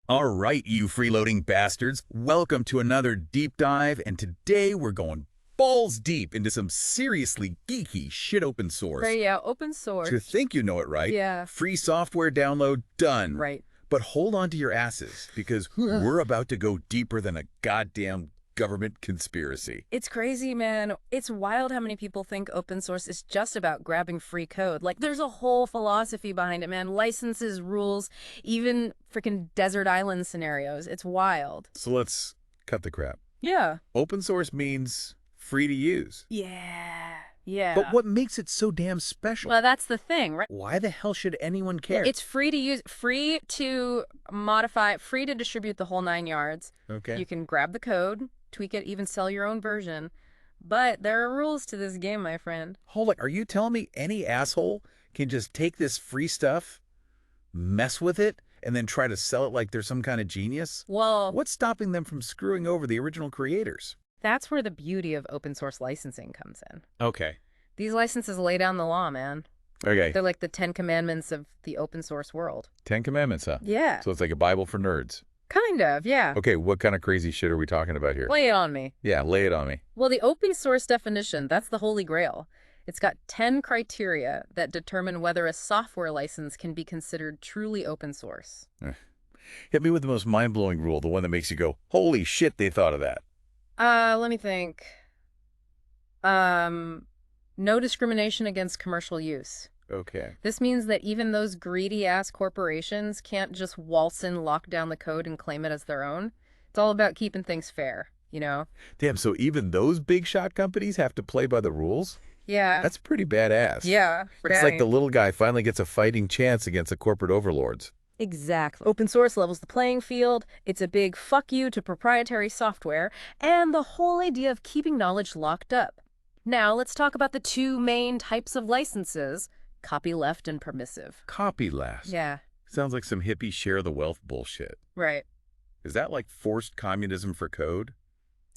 All right, you freeloading bastards, welcome to another deep dive, and today we're going balls deep into some seriously geeky shit open source. Right, yeah, open source. To think you know it, right? Yeah. Free software download, done. Right. But hold on to your asses, because we're about to go deeper than a goddamn government conspiracy. It's crazy, man. It's wild how many people think open source is just about grabbing free code. Like, there's a whole philosophy behind it, man. Licenses, rules, even freaking desert island scenarios. It's wild. So let's cut the crap. Yeah. Open source means free to use. Yeah. Yeah. But what makes it so damn special? Well, that's the thing, right? Why the hell should anyone care? It's free to use, free to modify, free to distribute the whole 9 yards. Okay. You can grab the code, tweak it, even sell your own version. But there are rules to this game, my friend. Hold on, are you telling me any asshole can just take this free stuff, mess with it, and then try to sell it like they're some kind of genius? Well, What's stopping them from screwing over the original creators? that's where the beauty of open source licensing comes in. Okay. These licenses lay down the law, man. Okay. They're like the 10 commandments of the open source world. 10 Commandments, huh? Yeah. So it's like a Bible for nerds. Kind of, yeah. Okay, what kind of crazy shit are we talking about here? Lay it on me. Yeah, lay it on me. Well, the open source definition, that's the holy grail. It's got 10 criteria that determine whether a software license can be considered truly open source. Hit me with the most mind-blowing rule, the one that makes you go, holy shit, they thought of that. Let me think. No discrimination against commercial use. Okay. This means that even those greedy-ass corporations can't just waltz in, lock down the code, and claim it as their own. It's all about keeping things fair, you know? Damn, so even those big shot companies have to play by the rules? Yeah. That's pretty badass. Yeah. It's like the little guy finally gets a fighting chance against the corporate overlords. Exactly. Open source levels the playing field. It's a big fuck you to proprietary software, and the whole idea of keeping knowledge locked up. Now, let's talk about the two main types of licenses, copyleft and permissive. Copyleft. Yeah, Sounds like some hippie share the wealth bullshit. right. Is that like forced communism for code?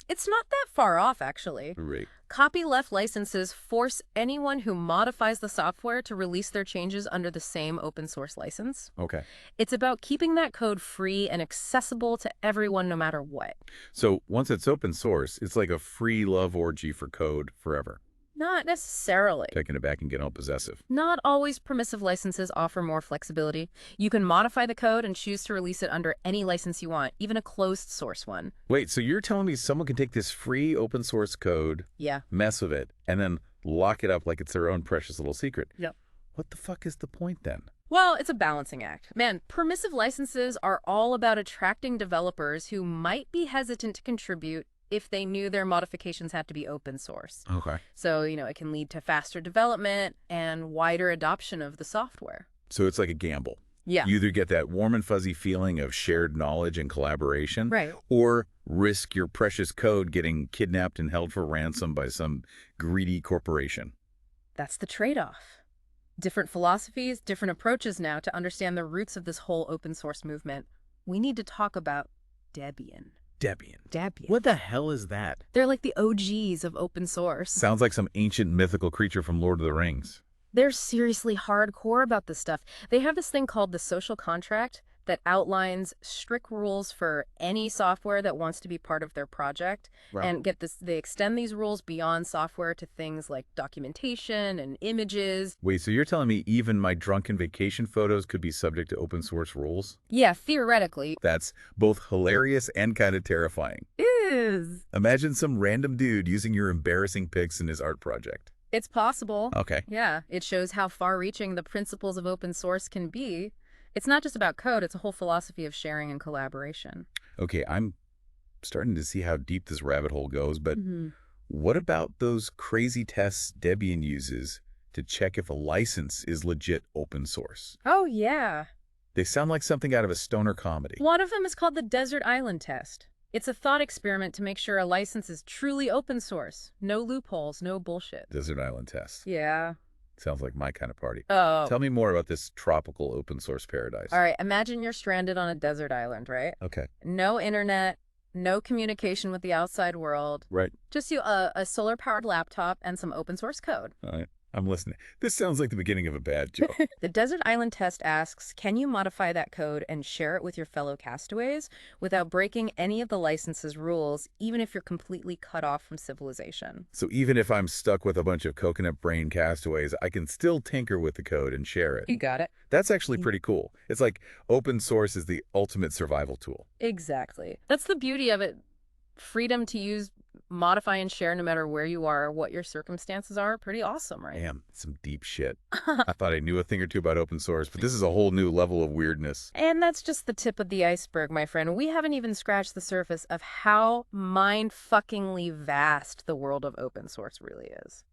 It's not that far off, actually. Right. Copyleft licenses force anyone who modifies the software to release their changes under the same open source license. Okay. It's about keeping that code free and accessible to everyone no matter what. So once it's open source, it's like a free love orgy for code forever. Not necessarily. Taking it back and getting all possessive. Not always permissive licenses offer more flexibility. You can modify the code and choose to release it under any license you want, even a closed source one. Wait, so you're telling me someone can take this free open source code, Yeah. mess with it, and then lock it up like it's their own precious little secret? Yep. What the fuck is the point then? Well, it's a balancing act. Man, permissive licenses are all about attracting developers who might be hesitant to contribute if they knew their modifications had to be open source. Okay. So, it can lead to faster development and wider adoption of the software. So it's like a gamble. Yeah. You either get that warm and fuzzy feeling of shared knowledge and collaboration, Right. or risk your precious code getting kidnapped and held for ransom by some greedy corporation. That's the trade-off. Different philosophies, different approaches now to understand the roots of this whole open source movement. We need to talk about Debian. Debian. What the hell is that? They're like the OGs of open source. Sounds like some ancient mythical creature from Lord of the Rings. They're seriously hardcore about this stuff. They have this thing called the social contract that outlines strict rules for any software that wants to be part of their project. Wow. And get this, they extend these rules beyond software to things like documentation and images. Wait, so you're telling me even my drunken vacation photos could be subject to open source rules? Yeah, theoretically. That's both hilarious and kind of terrifying. Is. Imagine some random dude using your embarrassing pics in his art project. It's possible. Okay. Yeah, it shows how far-reaching the principles of open source can be. It's not just about code, it's a whole philosophy of sharing and collaboration. Okay, I'm starting to see how deep this rabbit hole goes, but what about those crazy tests Debian uses to check if a license is legit open source? Oh, yeah. They sound like something out of a stoner comedy. One of them is called the desert island test. It's a thought experiment to make sure a license is truly open source. No loopholes, no bullshit. Desert Island Test. Yeah. Sounds like my kind of party. Oh. Tell me more about this tropical open source paradise. All right, imagine you're stranded on a desert island, right? Okay. No internet, no communication with the outside world. Right. Just a solar-powered laptop and some open source code. All right. I'm listening. This sounds like the beginning of a bad joke. The Desert Island Test asks, can you modify that code and share it with your fellow castaways without breaking any of the license's rules, even if you're completely cut off from civilization? So even if I'm stuck with a bunch of coconut brain castaways, I can still tinker with the code and share it. You got it. That's actually pretty cool. It's like open source is the ultimate survival tool. Exactly. That's the beauty of it. Freedom to use, modify, and share no matter where you are, what your circumstances are. Pretty awesome, right? Damn, some deep shit. I thought I knew a thing or two about open source, but this is a whole new level of weirdness. And that's just the tip of the iceberg, my friend. We haven't even scratched the surface of how mind-fuckingly vast the world of open source really is.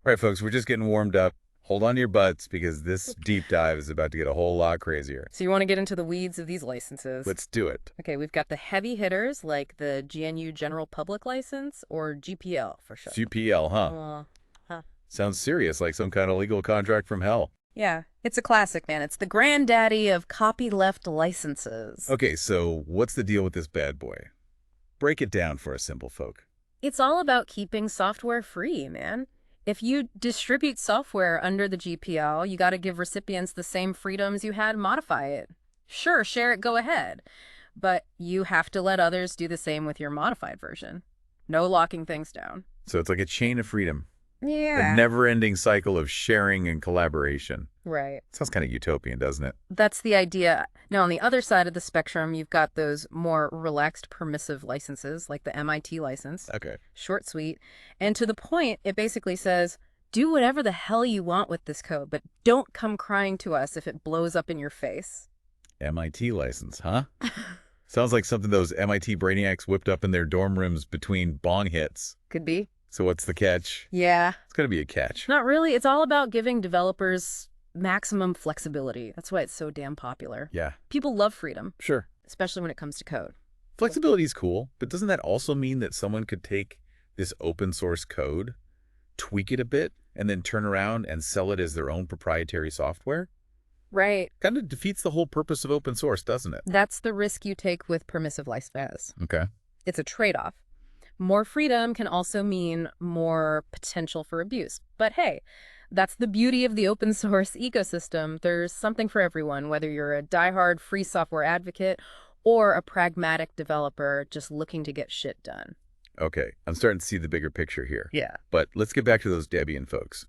All right, folks, we're just getting warmed up. Hold on to your butts because this deep dive is about to get a whole lot crazier. So you want to get into the weeds of these licenses? Let's do it. Okay, we've got the heavy hitters like the GNU General Public License or GPL for sure. GPL, huh? Sounds serious, like some kind of legal contract from hell. Yeah, it's a classic, man. It's the granddaddy of copyleft licenses. Okay, so what's the deal with this bad boy? Break it down for us simple folk. It's all about keeping software free, man. If you distribute software under the GPL, you got to give recipients the same freedoms you had modify it. Sure, share it, go ahead. But you have to let others do the same with your modified version. No locking things down. So it's like a chain of freedom. Yeah. A never-ending cycle of sharing and collaboration. Right. Sounds kind of utopian, doesn't it? That's the idea. Now, on the other side of the spectrum, you've got those more relaxed permissive licenses, like the MIT license. Okay. Short, sweet. And to the point, it basically says, do whatever the hell you want with this code, but don't come crying to us if it blows up in your face. MIT license, huh? Sounds like something those MIT brainiacs whipped up in their dorm rooms between bong hits. Could be. So what's the catch? Yeah. It's going to be a catch. Not really. It's all about giving developers maximum flexibility. That's why it's so damn popular. Yeah. People love freedom, Sure. especially when it comes to code. Flexibility is cool, but doesn't that also mean that someone could take this open source code, tweak it a bit, and then turn around and sell it as their own proprietary software? Right. Kind of defeats the whole purpose of open source, doesn't it? That's the risk you take with permissive license. Okay. It's a trade-off. More freedom can also mean more potential for abuse. But hey, that's the beauty of the open source ecosystem. There's something for everyone, whether you're a diehard free software advocate or a pragmatic developer just looking to get shit done. Okay, I'm starting to see the bigger picture here. Yeah. But let's get back to those Debian folks.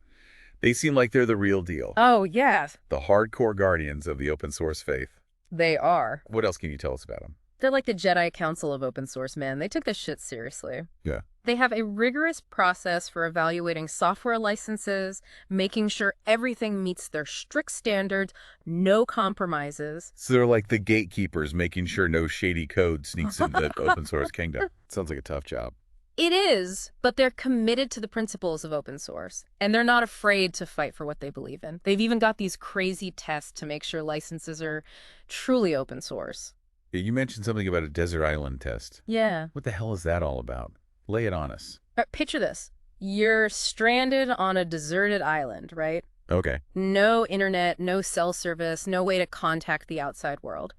They seem like they're the real deal. Oh, yeah, The hardcore guardians of the open source faith. they are. What else can you tell us about them? They're like the Jedi Council of open source, man. They took this shit seriously. Yeah. They have a rigorous process for evaluating software licenses, making sure everything meets their strict standards, no compromises. So they're like the gatekeepers, making sure no shady code sneaks into the open source kingdom. Sounds like a tough job. It is, but they're committed to the principles of open source, and they're not afraid to fight for what they believe in. They've even got these crazy tests to make sure licenses are truly open source. Yeah, you mentioned something about a desert island test. Yeah. What the hell is that all about? Lay it on us. Picture this. You're stranded on a deserted island, right? Okay. No internet, no cell service, no way to contact the outside world.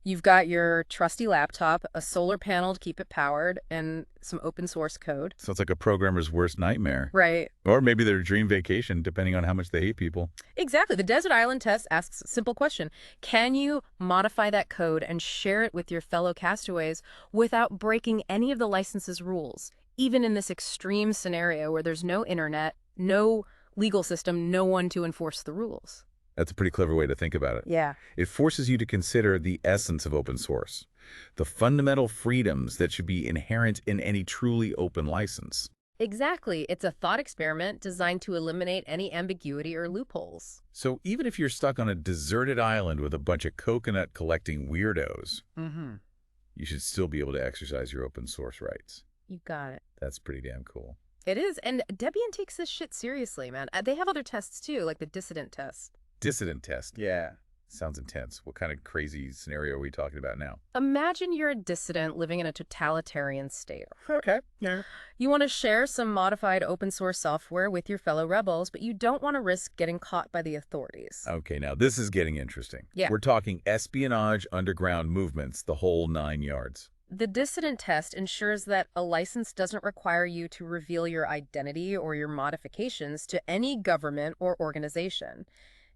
You've got your trusty laptop, a solar panel to keep it powered, and some open source code. Sounds like a programmer's worst nightmare. Right. Or maybe their dream vacation, depending on how much they hate people. Exactly. The Desert Island Test asks a simple question. Can you modify that code and share it with your fellow castaways without breaking any of the license's rules, even in this extreme scenario where there's no internet, no legal system, no one to enforce the rules? That's a pretty clever way to think about it. Yeah. It forces you to consider the essence of open source, the fundamental freedoms that should be inherent in any truly open license. Exactly. It's a thought experiment designed to eliminate any ambiguity or loopholes. So even if you're stuck on a deserted island with a bunch of coconut collecting weirdos, you should still be able to exercise your open source rights. You got it. That's pretty damn cool. It is. And Debian takes this shit seriously, man. They have other tests too, like the dissident test. Dissident test. Yeah. Sounds intense. What kind of crazy scenario are we talking about now? Imagine you're a dissident living in a totalitarian state. Okay. Yeah. You want to share some modified open source software with your fellow rebels, but you don't want to risk getting caught by the authorities. Okay, now this is getting interesting. Yeah. We're talking espionage, underground movements, the whole 9 yards. The dissident test ensures that a license doesn't require you to reveal your identity or your modifications to any government or organization.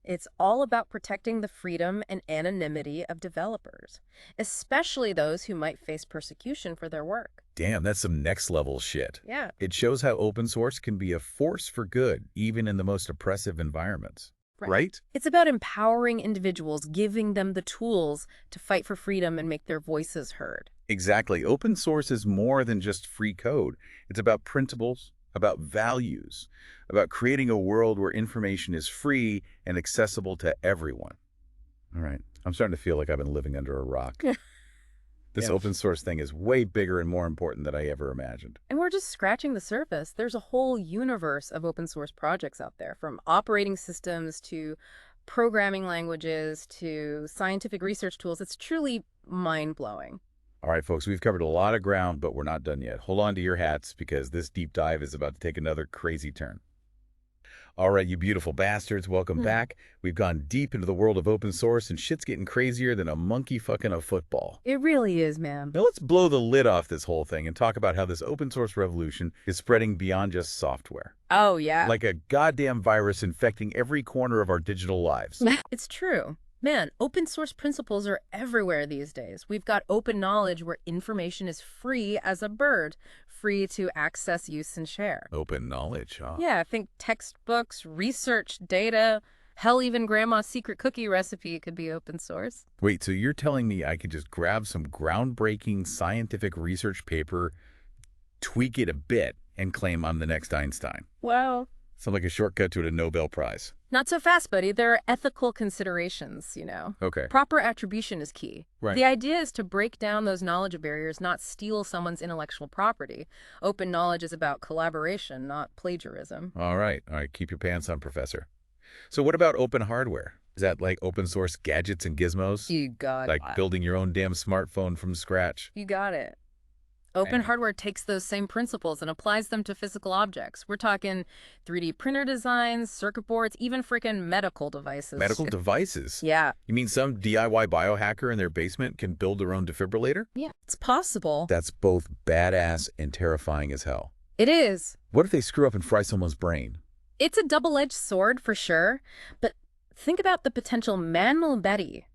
It's all about protecting the freedom and anonymity of developers, especially those who might face persecution for their work. Damn, that's some next-level shit. Yeah. It shows how open source can be a force for good, even in the most oppressive environments. Right? It's about empowering individuals, giving them the tools to fight for freedom and make their voices heard. Exactly. Open source is more than just free code. It's about principles, about values, about creating a world where information is free and accessible to everyone. All right. I'm starting to feel like I've been living under a rock. This open source thing is way bigger and more important than I ever imagined. And we're just scratching the surface. There's a whole universe of open source projects out there, from operating systems to programming languages to scientific research tools. It's truly mind-blowing. All right, folks, we've covered a lot of ground, but we're not done yet. Hold on to your hats because this deep dive is about to take another crazy turn. All right, you beautiful bastards, welcome back. We've gone deep into the world of open source, and shit's getting crazier than a monkey fucking a football. It really is, man. Now let's blow the lid off this whole thing and talk about how this open source revolution is spreading beyond just software. Oh, yeah. Like a goddamn virus infecting every corner of our digital lives. It's true. Man, open source principles are everywhere these days. We've got open knowledge where information is free as a bird, free to access, use, and share. Open knowledge, huh? Yeah, think textbooks, research, data, hell, even grandma's secret cookie recipe could be open source. Wait, so you're telling me I could just grab some groundbreaking scientific research paper, tweak it a bit, and claim I'm the next Einstein? Well, Sounds like a shortcut to a Nobel Prize. not so fast, buddy. There are ethical considerations, Okay. Proper attribution is key. Right. The idea is to break down those knowledge barriers, not steal someone's intellectual property. Open knowledge is about collaboration, not plagiarism. All right. Keep your pants on, Professor. So what about open hardware? Is that like open source gadgets and gizmos? You got Like it. building your own damn smartphone from scratch? You got it. Open Dang. hardware takes those same principles and applies them to physical objects. We're talking 3D printer designs, circuit boards, even freaking medical devices. Medical devices? Yeah. You mean some DIY biohacker in their basement can build their own defibrillator? Yeah, it's possible. That's both badass and terrifying as hell. It is. What if they screw up and fry someone's brain? It's a double-edged sword for sure, but think about the potential manual Betty.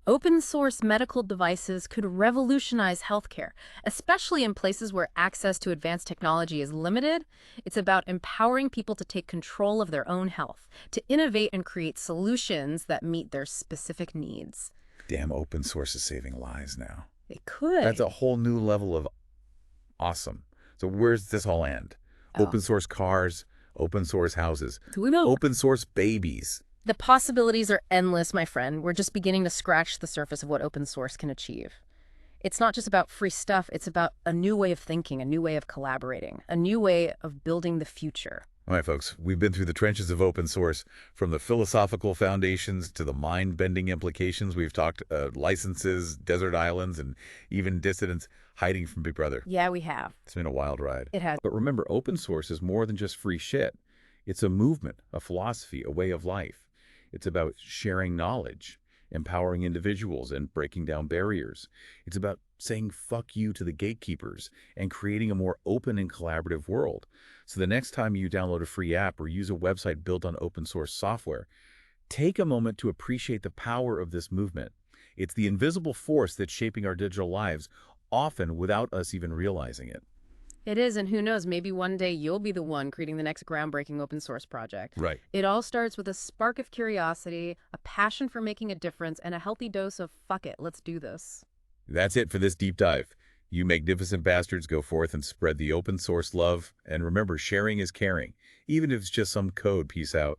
Open source medical devices could revolutionize healthcare, especially in places where access to advanced technology is limited. It's about empowering people to take control of their own health, to innovate and create solutions that meet their specific needs. Damn, open source is saving lives now. It could. That's a whole new level of awesome. So where's this all end? Open source cars, open source houses, open source babies. The possibilities are endless, my friend. We're just beginning to scratch the surface of what open source can achieve. It's not just about free stuff. It's about a new way of thinking, a new way of collaborating, a new way of building the future. All right, folks, we've been through the trenches of open source, from the philosophical foundations to the mind-bending implications. We've talked licenses, desert islands, and even dissidents hiding from Big Brother. Yeah, we have. It's been a wild ride. It has. But remember, open source is more than just free shit. It's a movement, a philosophy, a way of life. It's about sharing knowledge, empowering individuals, and breaking down barriers. It's about saying fuck you to the gatekeepers and creating a more open and collaborative world. So the next time you download a free app or use a website built on open source software, take a moment to appreciate the power of this movement. It's the invisible force that's shaping our digital lives, often without us even realizing it. It is, and who knows, maybe one day you'll be the one creating the next groundbreaking open source project. Right. It all starts with a spark of curiosity, a passion for making a difference, and a healthy dose of fuck it, let's do this. That's it for this deep dive. You magnificent bastards go forth and spread the open source love. And remember, sharing is caring, even if it's just some code. Peace out.